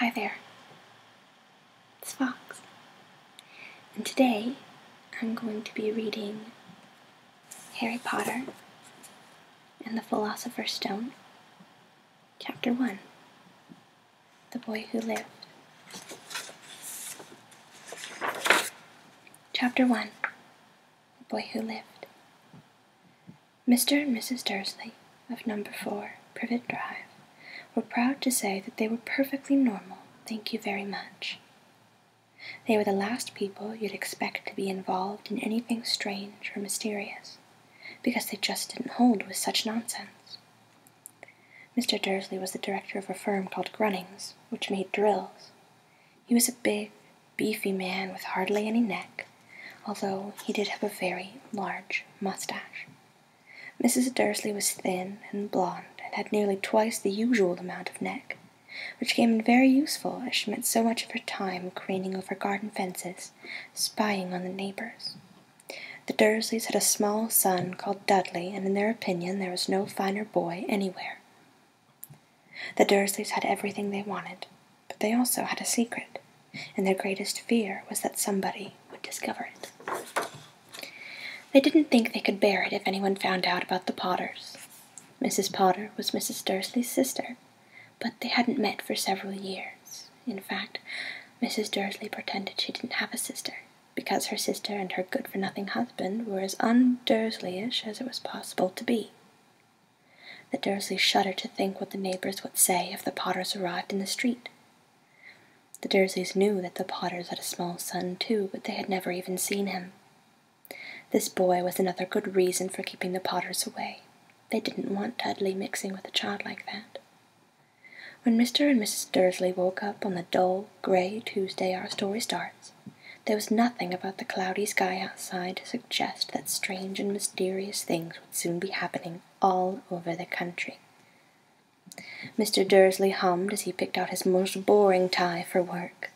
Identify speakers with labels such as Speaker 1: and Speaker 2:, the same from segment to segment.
Speaker 1: Hi there, it's Fox, and today I'm going to be reading Harry Potter and the Philosopher's Stone, Chapter 1, The Boy Who Lived. Chapter 1, The Boy Who Lived. Mr. and Mrs. Dursley of number 4, Privet Drive, were proud to say that they were perfectly normal, thank you very much. They were the last people you'd expect to be involved in anything strange or mysterious, because they just didn't hold with such nonsense. Mr. Dursley was the director of a firm called Grunnings, which made drills. He was a big, beefy man with hardly any neck, although he did have a very large mustache. Mrs. Dursley was thin and blonde and had nearly twice the usual amount of neck, which came in very useful as she spent so much of her time craning over garden fences, spying on the neighbors. The Dursleys had a small son called Dudley, and in their opinion there was no finer boy anywhere. The Dursleys had everything they wanted, but they also had a secret, and their greatest fear was that somebody would discover it. They didn't think they could bear it if anyone found out about the Potters. Mrs. Potter was Mrs. Dursley's sister, but they hadn't met for several years. In fact, Mrs. Dursley pretended she didn't have a sister, because her sister and her good-for-nothing husband were as un-Dursleyish as it was possible to be. The Dursleys shuddered to think what the neighbors would say if the Potters arrived in the street. The Dursleys knew that the Potters had a small son too, but they had never even seen him. This boy was another good reason for keeping the Potters away. They didn't want Dudley mixing with a child like that. When Mr. and Mrs. Dursley woke up on the dull, gray Tuesday our story starts, there was nothing about the cloudy sky outside to suggest that strange and mysterious things would soon be happening all over the country. Mr. Dursley hummed as he picked out his most boring tie for work,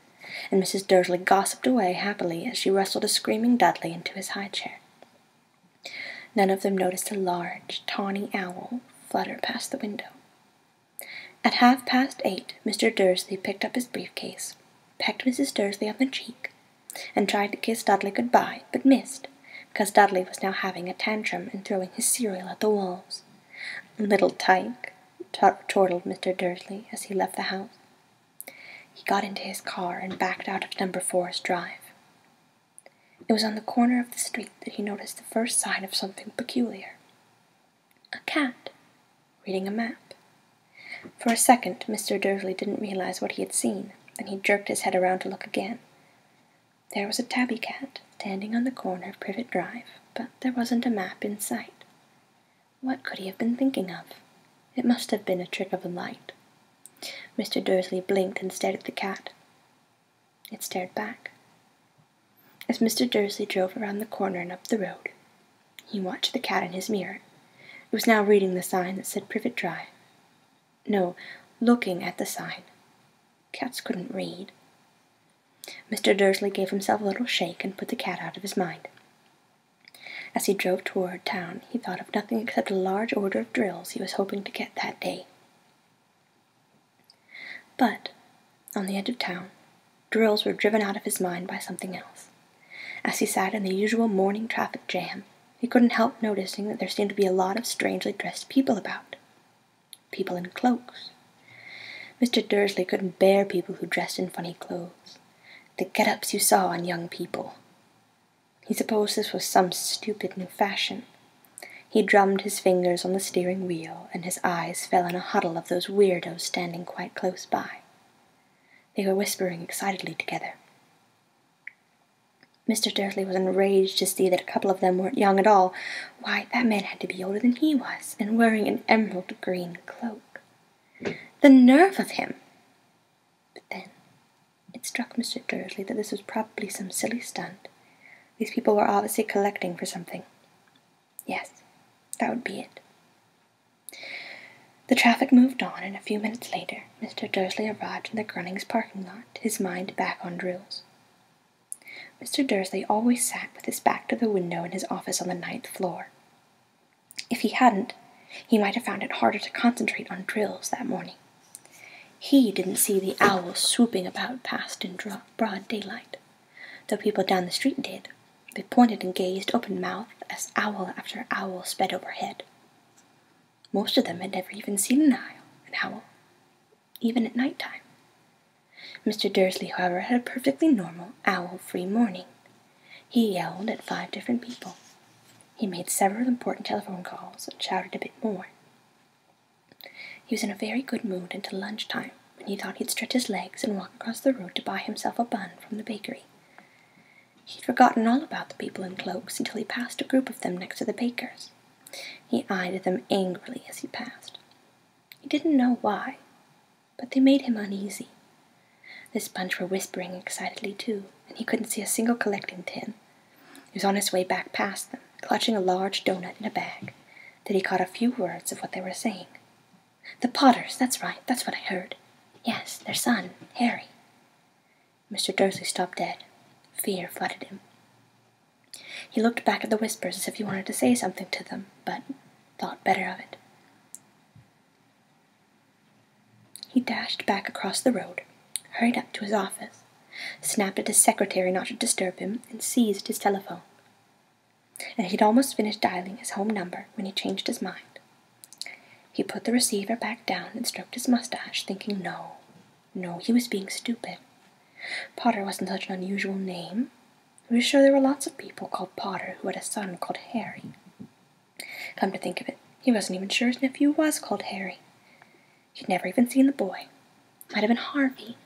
Speaker 1: and Mrs. Dursley gossiped away happily as she rustled a screaming Dudley into his high chair. None of them noticed a large, tawny owl flutter past the window. At 8:30, Mr. Dursley picked up his briefcase, pecked Mrs. Dursley on the cheek, and tried to kiss Dudley goodbye, but missed, because Dudley was now having a tantrum and throwing his cereal at the walls. "Little tyke," chortled Mr. Dursley as he left the house. He got into his car and backed out of number 4's drive. It was on the corner of the street that he noticed the first sign of something peculiar. A cat, reading a map. For a second, Mr. Dursley didn't realize what he had seen, and he jerked his head around to look again. There was a tabby cat standing on the corner of Privet Drive, but there wasn't a map in sight. What could he have been thinking of? It must have been a trick of the light. Mr. Dursley blinked and stared at the cat. It stared back. As Mr. Dursley drove around the corner and up the road, he watched the cat in his mirror. It was now reading the sign that said Privet Drive. No, looking at the sign. Cats couldn't read. Mr. Dursley gave himself a little shake and put the cat out of his mind. As he drove toward town, he thought of nothing except a large order of drills he was hoping to get that day. But, on the edge of town, drills were driven out of his mind by something else. As he sat in the usual morning traffic jam, he couldn't help noticing that there seemed to be a lot of strangely dressed people about. People in cloaks. Mr. Dursley couldn't bear people who dressed in funny clothes. The get-ups you saw on young people. He supposed this was some stupid new fashion. He drummed his fingers on the steering wheel, and his eyes fell on a huddle of those weirdos standing quite close by. They were whispering excitedly together. Mr. Dursley was enraged to see that a couple of them weren't young at all. Why, that man had to be older than he was, and wearing an emerald green cloak. The nerve of him! But then, it struck Mr. Dursley that this was probably some silly stunt. These people were obviously collecting for something. Yes, that would be it. The traffic moved on, and a few minutes later, Mr. Dursley arrived in the Grunnings parking lot, his mind back on drills. Mr. Dursley always sat with his back to the window in his office on the 9th floor. If he hadn't, he might have found it harder to concentrate on drills that morning. He didn't see the owl swooping about past in broad daylight, though people down the street did. They pointed and gazed open-mouthed as owl after owl sped overhead. Most of them had never even seen an owl, even at night time. Mr. Dursley, however, had a perfectly normal, owl-free morning. He yelled at 5 different people. He made several important telephone calls and shouted a bit more. He was in a very good mood until lunchtime, when he thought he'd stretch his legs and walk across the road to buy himself a bun from the bakery. He'd forgotten all about the people in cloaks until he passed a group of them next to the baker's. He eyed them angrily as he passed. He didn't know why, but they made him uneasy. This bunch were whispering excitedly too, and he couldn't see a single collecting tin. He was on his way back past them, clutching a large doughnut in a bag, that he caught a few words of what they were saying. "The Potters, that's right, that's what I heard. Yes, their son, Harry." Mr. Dursley stopped dead. Fear flooded him. He looked back at the whispers as if he wanted to say something to them, but thought better of it. He dashed back across the road, hurried up to his office, snapped at his secretary not to disturb him, and seized his telephone. And he'd almost finished dialing his home number when he changed his mind. He put the receiver back down and stroked his mustache, thinking no, he was being stupid. Potter wasn't such an unusual name. He was sure there were lots of people called Potter who had a son called Harry. Come to think of it, he wasn't even sure his nephew was called Harry. He'd never even seen the boy. Might have been Harvey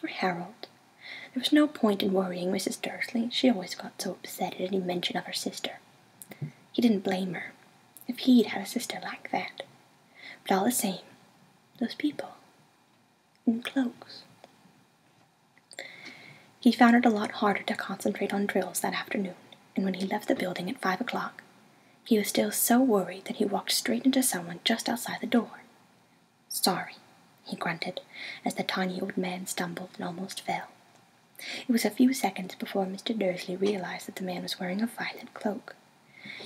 Speaker 1: or Harold. There was no point in worrying Mrs. Dursley. She always got so upset at any mention of her sister. He didn't blame her, if he'd had a sister like that. But all the same, those people in cloaks. He found it a lot harder to concentrate on drills that afternoon, and when he left the building at 5 o'clock, he was still so worried that he walked straight into someone just outside the door. "Sorry," he grunted, as the tiny old man stumbled and almost fell. It was a few seconds before Mr. Dursley realized that the man was wearing a violet cloak.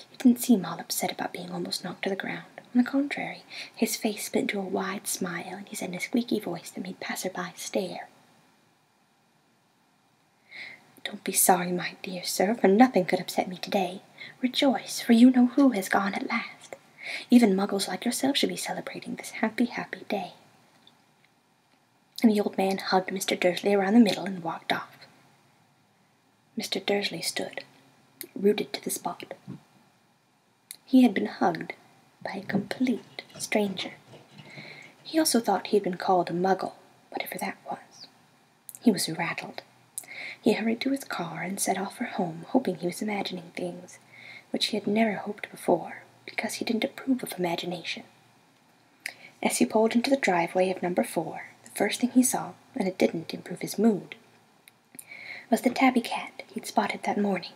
Speaker 1: He didn't seem all upset about being almost knocked to the ground. On the contrary, his face split into a wide smile, and he said in a squeaky voice that made passer-by stare. "Don't be sorry, my dear sir, for nothing could upset me today. Rejoice, for you know who has gone at last. Even muggles like yourself should be celebrating this happy, happy day." And the old man hugged Mr. Dursley around the middle and walked off. Mr. Dursley stood, rooted to the spot. He had been hugged by a complete stranger. He also thought he had been called a muggle, whatever that was. He was rattled. He hurried to his car and set off for home, hoping he was imagining things, which he had never hoped before, because he didn't approve of imagination. As he pulled into the driveway of number 4, the first thing he saw, and it didn't improve his mood, was the tabby cat he'd spotted that morning.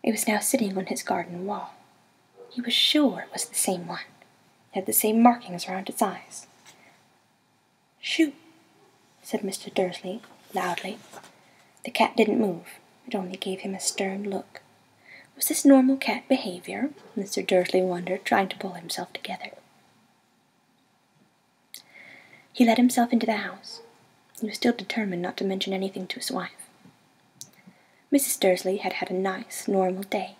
Speaker 1: It was now sitting on his garden wall. He was sure it was the same one. It had the same markings around its eyes. "Shoo!" said Mr. Dursley, loudly. The cat didn't move. It only gave him a stern look. Was this normal cat behavior? Mr. Dursley wondered, trying to pull himself together. He let himself into the house. He was still determined not to mention anything to his wife. Mrs. Dursley had had a nice, normal day.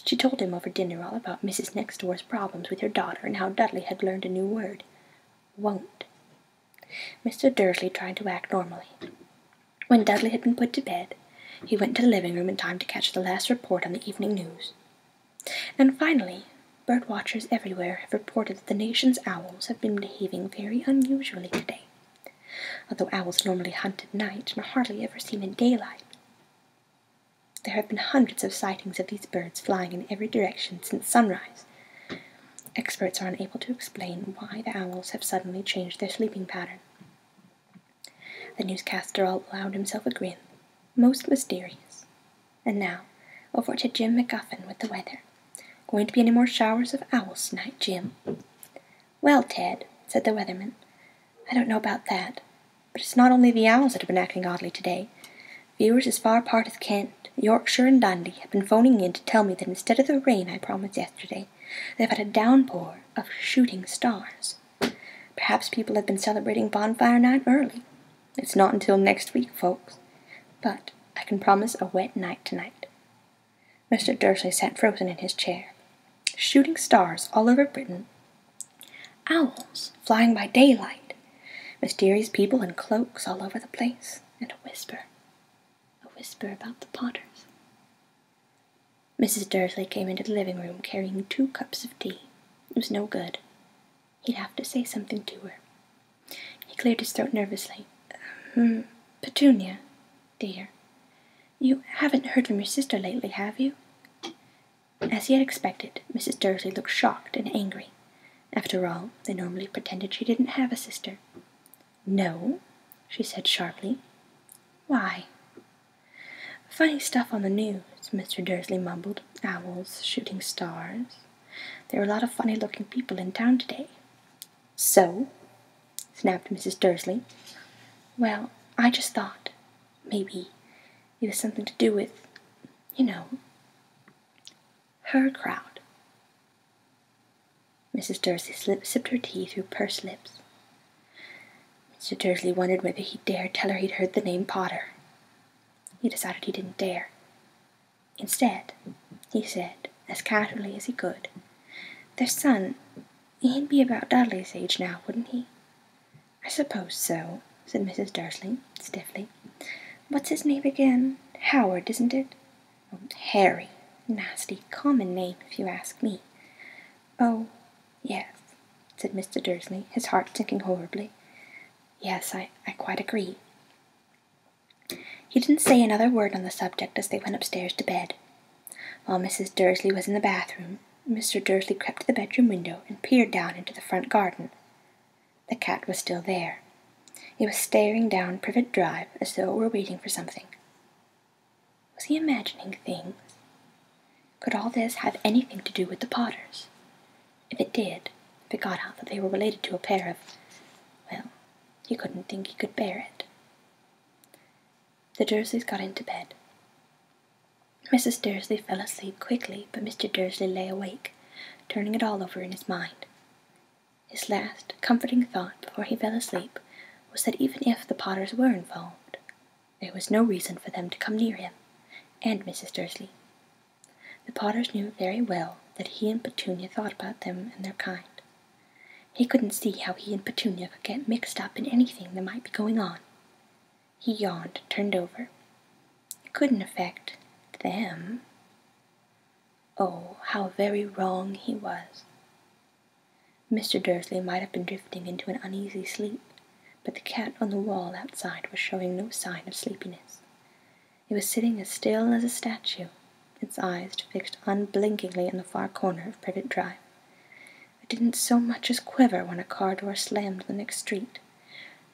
Speaker 1: She told him over dinner all about Mrs. Next Door's problems with her daughter and how Dudley had learned a new word, won't. Mr. Dursley tried to act normally. When Dudley had been put to bed, he went to the living room in time to catch the last report on the evening news. And finally, bird watchers everywhere have reported that the nation's owls have been behaving very unusually today, although owls normally hunt at night and are hardly ever seen in daylight. There have been hundreds of sightings of these birds flying in every direction since sunrise. Experts are unable to explain why the owls have suddenly changed their sleeping pattern. The newscaster allowed himself a grin, most mysterious. And now, over to Jim McGuffin with the weather. Going to be any more showers of owls tonight, Jim? "Well, Ted," said the weatherman, "I don't know about that, but it's not only the owls that have been acting oddly today. Viewers as far apart as Kent, Yorkshire, and Dundee have been phoning in to tell me that instead of the rain I promised yesterday, they've had a downpour of shooting stars. Perhaps people have been celebrating bonfire night early. It's not until next week, folks. But I can promise a wet night tonight." Mr. Dursley sat frozen in his chair. Shooting stars all over Britain, owls flying by daylight, mysterious people in cloaks all over the place, and a whisper about the Potters. Mrs. Dursley came into the living room carrying 2 cups of tea. It was no good. He'd have to say something to her. He cleared his throat nervously. Petunia, dear, you haven't heard from your sister lately, have you?" As he had expected, Mrs. Dursley looked shocked and angry. After all, they normally pretended she didn't have a sister. "No," she said sharply. "Why?" "Funny stuff on the news," Mr. Dursley mumbled. "Owls shooting stars. There are a lot of funny-looking people in town today." "So?" snapped Mrs. Dursley. "Well, I just thought maybe it was something to do with, her crowd." Mrs. Dursley sipped her tea through pursed lips. Mr. Dursley wondered whether he dared tell her he'd heard the name Potter. He decided he didn't dare. Instead, he said, as casually as he could, "Their son, he'd be about Dudley's age now, wouldn't he?" "I suppose so," said Mrs. Dursley, stiffly. "What's his name again? Howard, isn't it?" "Oh, Harry. Nasty, common name, if you ask me." "Oh, yes," said Mr. Dursley, his heart sinking horribly. "Yes, I quite agree." He didn't say another word on the subject as they went upstairs to bed. While Mrs. Dursley was in the bathroom, Mr. Dursley crept to the bedroom window and peered down into the front garden. The cat was still there. It was staring down Privet Drive as though it were waiting for something. Was he imagining things? Could all this have anything to do with the Potters? If it did, if it got out that they were related to a pair of, well, he couldn't think he could bear it. The Dursleys got into bed. Mrs. Dursley fell asleep quickly, but Mr. Dursley lay awake, turning it all over in his mind. His last comforting thought before he fell asleep was that even if the Potters were involved, there was no reason for them to come near him and Mrs. Dursley. The Potters knew very well that he and Petunia thought about them and their kind. He couldn't see how he and Petunia could get mixed up in anything that might be going on. He yawned, turned over. It couldn't affect them. Oh, how very wrong he was. Mr. Dursley might have been drifting into an uneasy sleep, but the cat on the wall outside was showing no sign of sleepiness. It was sitting as still as a statue, its eyes fixed unblinkingly in the far corner of Privet Drive. It didn't so much as quiver when a car door slammed in the next street,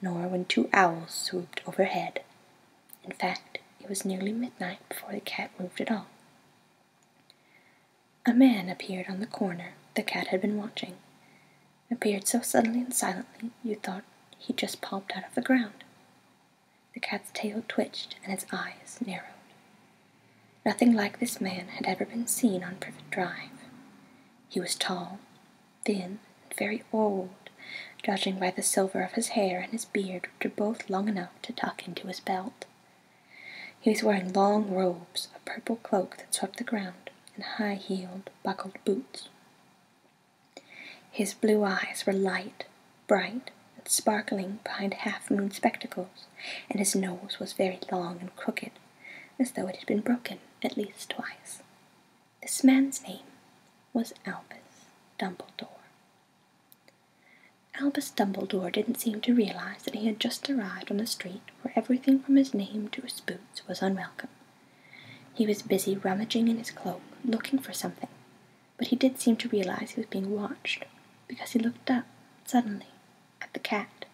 Speaker 1: nor when 2 owls swooped overhead. In fact, it was nearly midnight before the cat moved at all. A man appeared on the corner the cat had been watching. Appeared so suddenly and silently you thought he'd just popped out of the ground. The cat's tail twitched and its eyes narrowed. Nothing like this man had ever been seen on Privet Drive. He was tall, thin, and very old, judging by the silver of his hair and his beard, which were both long enough to tuck into his belt. He was wearing long robes, a purple cloak that swept the ground, and high-heeled, buckled boots. His blue eyes were light, bright, and sparkling behind half-moon spectacles, and his nose was very long and crooked, as though it had been broken at least twice. This man's name was Albus Dumbledore. Albus Dumbledore didn't seem to realize that he had just arrived on a street where everything from his name to his boots was unwelcome. He was busy rummaging in his cloak, looking for something, but he did seem to realize he was being watched, because he looked up, suddenly, at the cat,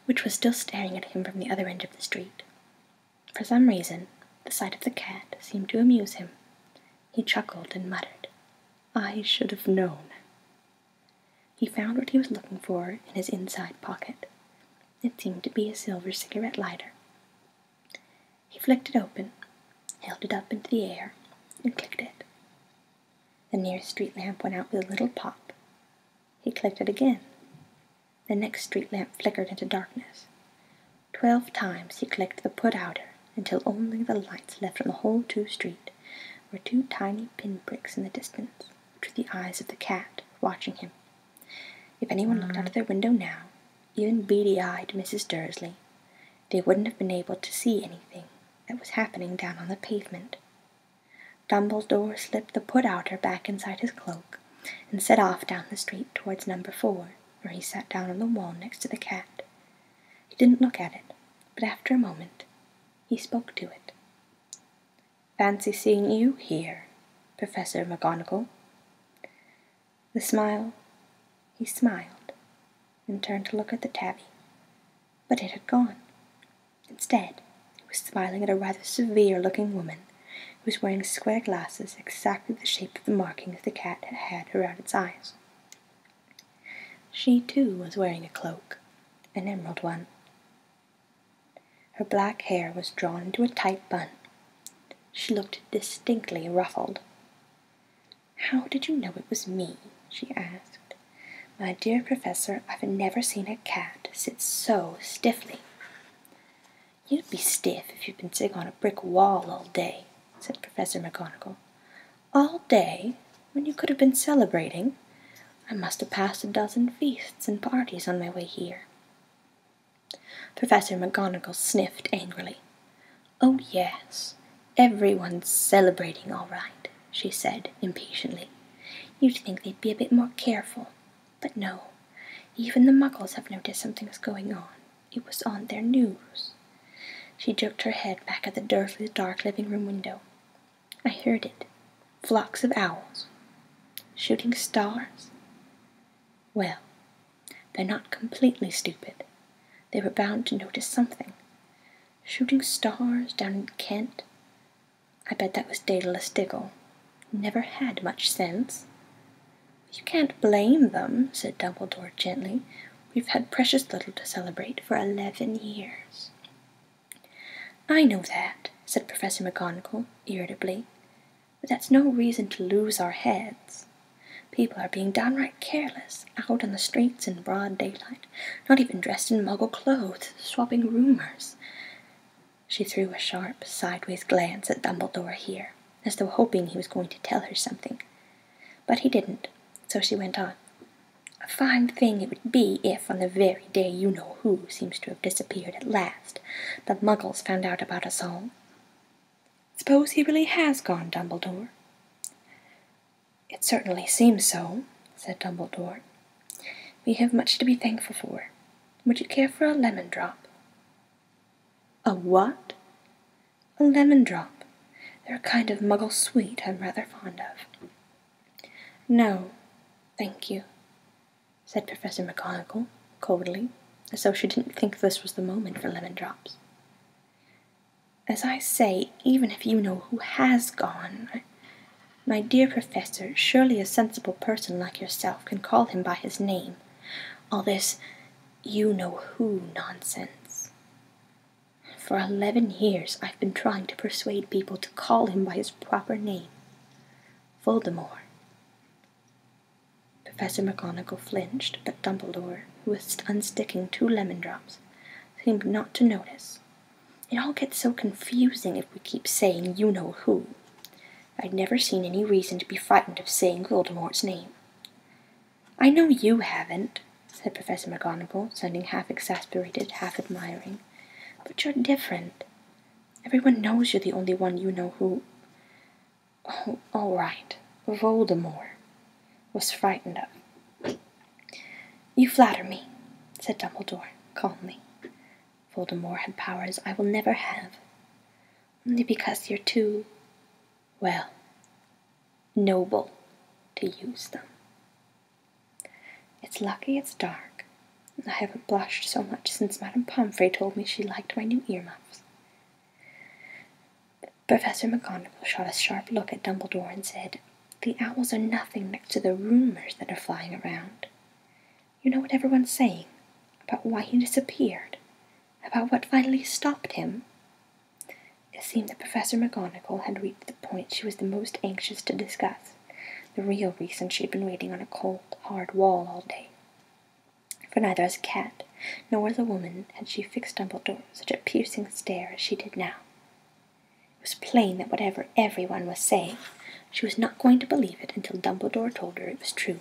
Speaker 1: which was still staring at him from the other end of the street. For some reason, the sight of the cat seemed to amuse him. He chuckled and muttered, "I should have known." He found what he was looking for in his inside pocket. It seemed to be a silver cigarette lighter. He flicked it open, held it up into the air, and clicked it. The nearest street lamp went out with a little pop. He clicked it again. The next street lamp flickered into darkness. 12 times he clicked the put-outer, until only the lights left on the whole street were 2 tiny pinpricks in the distance, which were the eyes of the cat watching him. If anyone looked out of their window now, even beady-eyed Mrs. Dursley, they wouldn't have been able to see anything that was happening down on the pavement. Dumbledore slipped the put-outer back inside his cloak and set off down the street towards number 4, where he sat down on the wall next to the cat. He didn't look at it, but after a moment he spoke to it. "Fancy seeing you here, Professor McGonagall." He smiled and turned to look at the tabby, but it had gone. Instead, he was smiling at a rather severe-looking woman who was wearing square glasses exactly the shape of the markings the cat had had around its eyes. She, too, was wearing a cloak, an emerald one. Her black hair was drawn into a tight bun. She looked distinctly ruffled. "How did you know it was me?" she asked. "My dear Professor, I've never seen a cat sit so stiffly." "You'd be stiff if you'd been sitting on a brick wall all day," said Professor McGonagall. "All day? When you could have been celebrating? I must have passed a dozen feasts and parties on my way here." Professor McGonagall sniffed angrily. "Oh, yes, everyone's celebrating all right," she said impatiently. "You'd think they'd be a bit more careful. But no, even the Muggles have noticed something's going on. It was on their news." She jerked her head back at the Dursleys' dark living-room window. "I heard it. Flocks of owls. Shooting stars? Well, they're not completely stupid. They were bound to notice something. Shooting stars down in Kent? I bet that was Daedalus Diggle. Never had much sense." "You can't blame them," said Dumbledore gently. "We've had precious little to celebrate for 11 years. "I know that," said Professor McGonagall irritably, "but that's no reason to lose our heads. People are being downright careless, out on the streets in broad daylight, not even dressed in Muggle clothes, swapping rumours." She threw a sharp, sideways glance at Dumbledore here, as though hoping he was going to tell her something. But he didn't, so she went on. "A fine thing it would be if, on the very day you-know-who seems to have disappeared at last, the Muggles found out about us all." "Suppose he really has gone, Dumbledore?" "It certainly seems so," said Dumbledore. "We have much to be thankful for. Would you care for a lemon drop?" "A what?" "A lemon drop. They're a kind of Muggle sweet I'm rather fond of." "No, thank you," said Professor McGonagall coldly, as though she didn't think this was the moment for lemon drops. "As I say, even if you-know-who has gone, my dear Professor, surely a sensible person like yourself can call him by his name. All this you-know-who nonsense. For 11 years I've been trying to persuade people to call him by his proper name. Voldemort." Professor McGonagall flinched, but Dumbledore, who was unsticking 2 lemon drops, seemed not to notice. "It all gets so confusing if we keep saying you-know-who. I'd never seen any reason to be frightened of saying Voldemort's name." "I know you haven't," said Professor McGonagall, sounding half exasperated, half admiring. "But you're different. Everyone knows you're the only one you-know-who— Oh, all right, Voldemort was frightened of." "You flatter me," said Dumbledore calmly. "Voldemort had powers I will never have, only because you're too, well, noble to use them. It's lucky it's dark. I haven't blushed so much since Madame Pomfrey told me she liked my new earmuffs." Professor McGonagall shot a sharp look at Dumbledore and said, "The owls are nothing next to the rumours that are flying around. You know what everyone's saying? About why he disappeared? About what finally stopped him?" It seemed that Professor McGonagall had reached the point she was the most anxious to discuss, the real reason she had been waiting on a cold, hard wall all day. for neither as a cat nor as a woman had she fixed Dumbledore with such a piercing stare as she did now. It was plain that whatever everyone was saying, she was not going to believe it until Dumbledore told her it was true.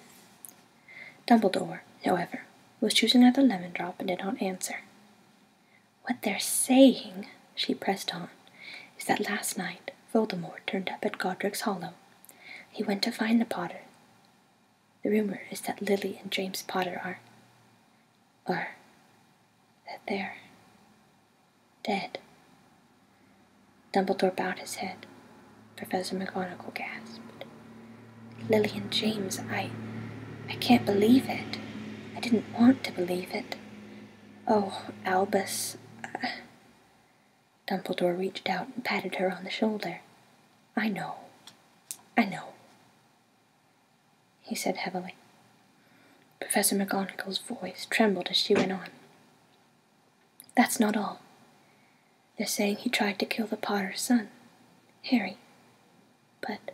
Speaker 1: Dumbledore, however, was choosing another lemon drop and did not answer. "What they're saying," she pressed on, "is that last night Voldemort turned up at Godric's Hollow. He went to find the Potter. The rumor is that Lily and James Potter are that they're dead." Dumbledore bowed his head. Professor McGonagall gasped. "Lily and James, I can't believe it. I didn't want to believe it. Oh, Albus." Dumbledore reached out and patted her on the shoulder. I know, he said heavily. Professor McGonagall's voice trembled as she went on. "That's not all. They're saying he tried to kill the Potter's son, Harry, but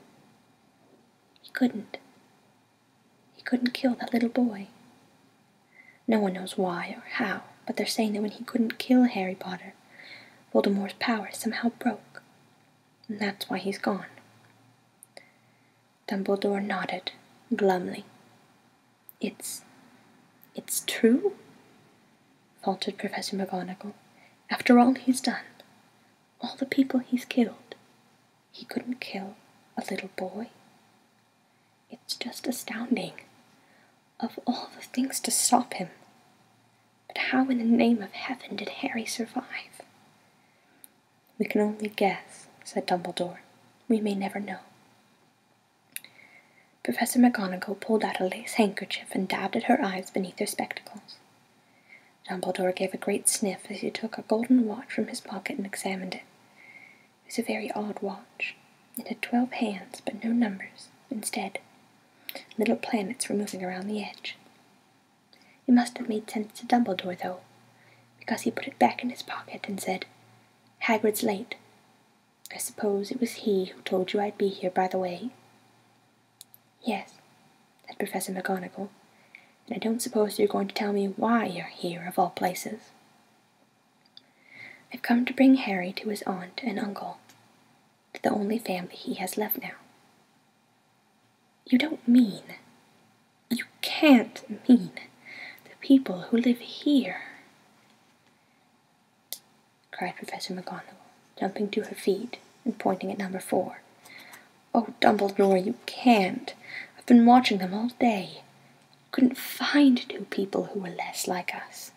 Speaker 1: he couldn't. He couldn't kill that little boy. No one knows why or how, but they're saying that when he couldn't kill Harry Potter, Voldemort's power somehow broke, and that's why he's gone." Dumbledore nodded glumly. It's true?" faltered Professor McGonagall. "After all he's done, all the people he's killed, he couldn't kill a little boy? It's just astounding. Of all the things to stop him. But how in the name of heaven did Harry survive?" "We can only guess," said Dumbledore. "We may never know." Professor McGonagall pulled out a lace handkerchief and dabbed at her eyes beneath her spectacles. Dumbledore gave a great sniff as he took a golden watch from his pocket and examined it. It was a very odd watch. It had 12 hands, but no numbers. Instead, little planets were moving around the edge. It must have made sense to Dumbledore, though, because he put it back in his pocket and said, "Hagrid's late. I suppose it was he who told you I'd be here by the way?" "Yes," said Professor McGonagall, "and I don't suppose you're going to tell me why you're here, of all places." "I've come to bring Harry to his aunt and uncle, to the only family he has left now." You can't mean the people who live here," cried Professor McGonagall, jumping to her feet and pointing at number 4. "Oh, Dumbledore, you can't. I've been watching them all day. Couldn't find 2 people who were less like us.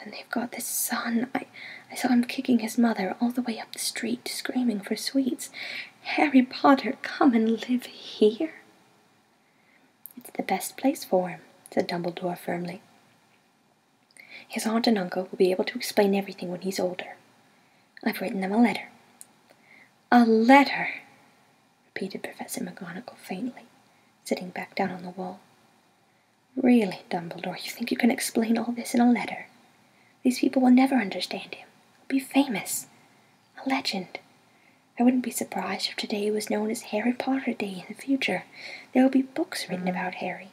Speaker 1: And they've got this son. I saw him kicking his mother all the way up the street, screaming for sweets. Harry Potter, come and live here?" "It's the best place for him," said Dumbledore firmly. "His aunt and uncle will be able to explain everything when he's older. I've written them a letter." "A letter?" repeated Professor McGonagall faintly, sitting back down on the wall. "Really, Dumbledore, you think you can explain all this in a letter? These people will never understand him. He'll be famous. A legend. I wouldn't be surprised if today was known as Harry Potter Day in the future. There will be books written about Harry.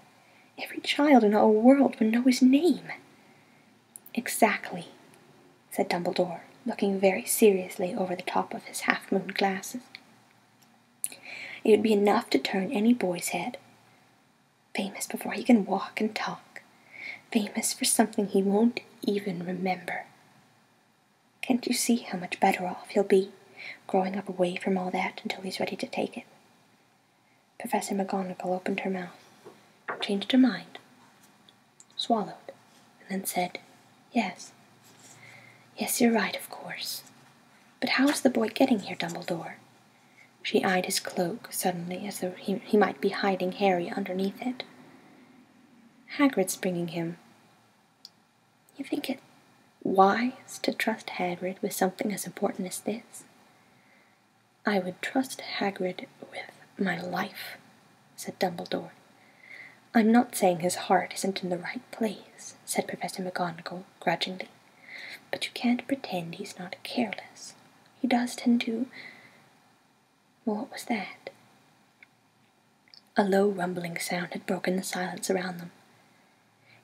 Speaker 1: Every child in our world would know his name." "Exactly," said Dumbledore, looking very seriously over the top of his half-moon glasses. "It would be enough to turn any boy's head. Famous before he can walk and talk. Famous for something he won't even remember. Can't you see how much better off he'll be, growing up away from all that until he's ready to take it?" Professor McGonagall opened her mouth, changed her mind, swallowed, and then said, "Yes. Yes, you're right, of course. But how's the boy getting here, Dumbledore?" She eyed his cloak suddenly, as though he might be hiding Harry underneath it. "Hagrid's bringing him." "You think it wise to trust Hagrid with something as important as this?" "I would trust Hagrid with my life," said Dumbledore. "I'm not saying his heart isn't in the right place," said Professor McGonagall grudgingly. "But you can't pretend he's not careless. He does tend to—" Well, what was that? A low rumbling sound had broken the silence around them.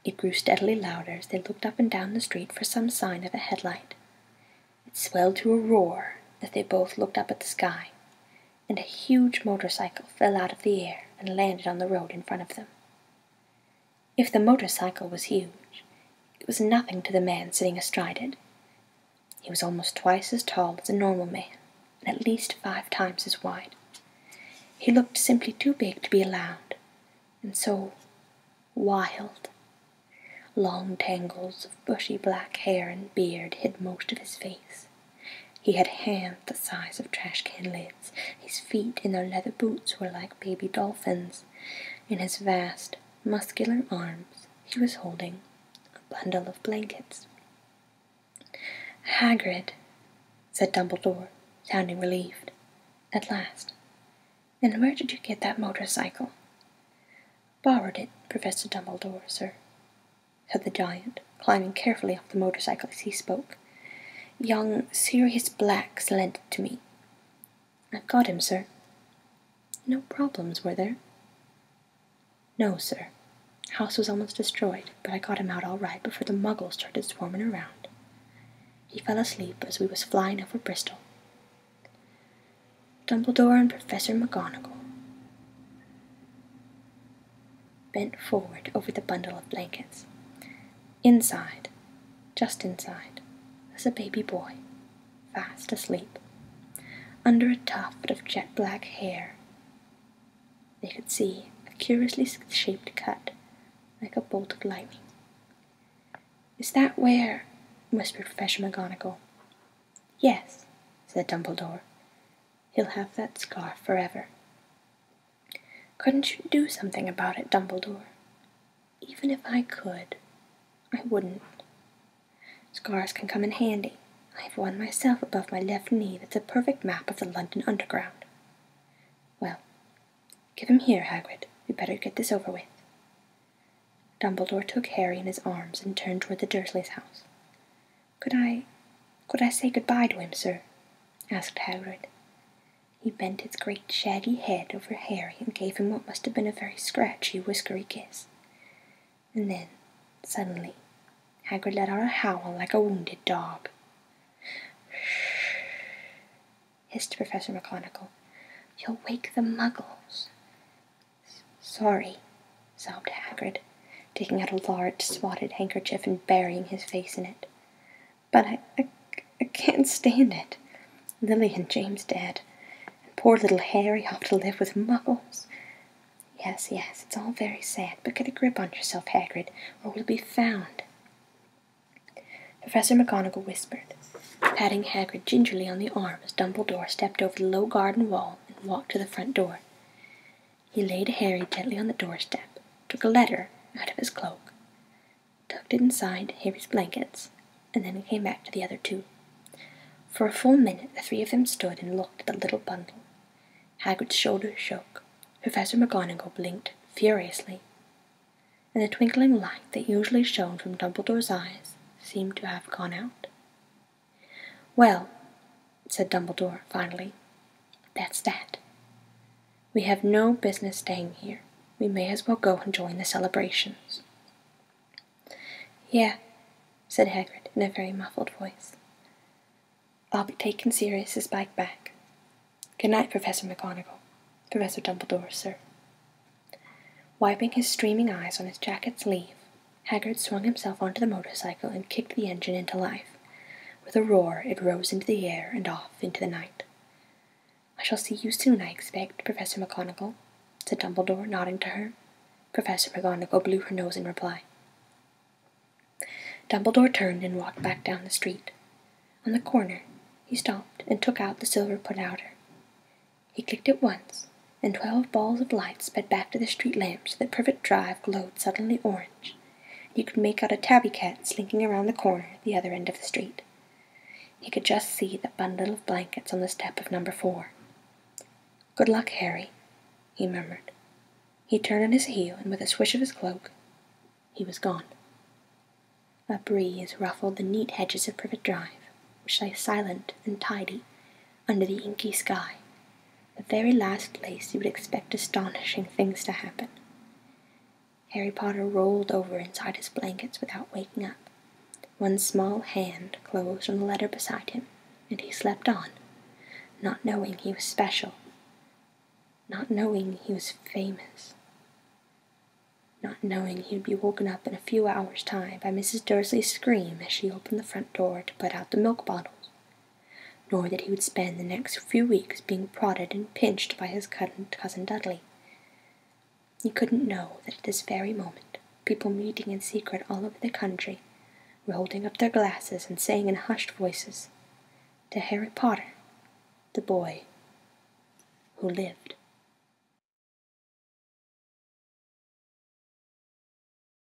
Speaker 1: It grew steadily louder as they looked up and down the street for some sign of a headlight. It swelled to a roar as they both looked up at the sky, and a huge motorcycle fell out of the air and landed on the road in front of them. If the motorcycle was huge, it was nothing to the man sitting astride it. He was almost twice as tall as a normal man, and at least 5 times as wide. He looked simply too big to be allowed, and so wild. Long tangles of bushy black hair and beard hid most of his face. He had hands the size of trash-can lids. His feet in their leather boots were like baby dolphins. In his vast, muscular arms he was holding a bundle of blankets. "Hagrid," said Dumbledore, sounding relieved, at last. "And where did you get that motorcycle?" "Borrowed it, Professor Dumbledore, sir," said the giant, climbing carefully off the motorcycle as he spoke. "Young Sirius Black lent it to me. I've got him, sir." "No problems, were there?" "No, sir. House was almost destroyed, but I got him out all right before the muggles started swarming around. He fell asleep as we was flying over Bristol." Dumbledore and Professor McGonagall bent forward over the bundle of blankets. Inside, just inside, was a baby boy, fast asleep. Under a tuft of jet-black hair, they could see a curiously shaped cut, like a bolt of lightning. "Is that where—" whispered Professor McGonagall. "Yes," said Dumbledore. "He'll have that scar forever." "Couldn't you do something about it, Dumbledore?" "Even if I could, I wouldn't. Scars can come in handy. I have one myself above my left knee that's a perfect map of the London Underground." "Well, give him here, Hagrid. We'd better get this over with." Dumbledore took Harry in his arms and turned toward the Dursleys' house. Could I say goodbye to him, sir?" asked Hagrid. He bent his great shaggy head over Harry and gave him what must have been a very scratchy, whiskery kiss. And then, suddenly, Hagrid let out a howl like a wounded dog. "Shh!" hissed Professor McGonagall. "You'll wake the muggles." "Sorry," sobbed Hagrid, taking out a large spotted handkerchief and burying his face in it. "But I can't stand it. Lily and James dead, and poor little Harry off to live with muggles. Yes, it's all very sad, but get a grip on yourself, Hagrid, or we'll be found." Professor McGonagall whispered, patting Hagrid gingerly on the arm as Dumbledore stepped over the low garden wall and walked to the front door. He laid Harry gently on the doorstep, took a letter out of his cloak, tucked it inside Harry's blankets, and then came back to the other two. For a full minute the 3 of them stood and looked at the little bundle. Hagrid's shoulders shook. Professor McGonagall blinked furiously, and the twinkling light that usually shone from Dumbledore's eyes seemed to have gone out. "Well," said Dumbledore finally, "that's that. We have no business staying here. We may as well go and join the celebrations." "Yeah," said Hagrid in a very muffled voice. "I'll be taking Sirius's bike back. Good night, Professor McGonagall. Professor Dumbledore, sir." Wiping his streaming eyes on his jacket sleeve, Hagrid swung himself onto the motorcycle and kicked the engine into life. With a roar, it rose into the air and off into the night. "I shall see you soon, I expect, Professor McGonagall," said Dumbledore, nodding to her. Professor McGonagall blew her nose in reply. Dumbledore turned and walked back down the street. On the corner, he stopped and took out the silver put-outer. He clicked it once, and 12 balls of light sped back to the street lamp so that Privet Drive glowed suddenly orange. You could make out a tabby cat slinking around the corner at the other end of the street. He could just see the bundle of blankets on the step of number 4. "Good luck, Harry," he murmured. He turned on his heel, and with a swish of his cloak, he was gone. A breeze ruffled the neat hedges of Privet Drive, which lay silent and tidy under the inky sky, the very last place you would expect astonishing things to happen. Harry Potter rolled over inside his blankets without waking up. One small hand closed on the letter beside him, and he slept on, not knowing he was special, not knowing he was famous, not knowing he would be woken up in a few hours' time by Mrs. Dursley's scream as she opened the front door to put out the milk bottles, nor that he would spend the next few weeks being prodded and pinched by his cousin Dudley. He couldn't know that at this very moment people meeting in secret all over the country were holding up their glasses and saying in hushed voices, "To Harry Potter, the boy who lived."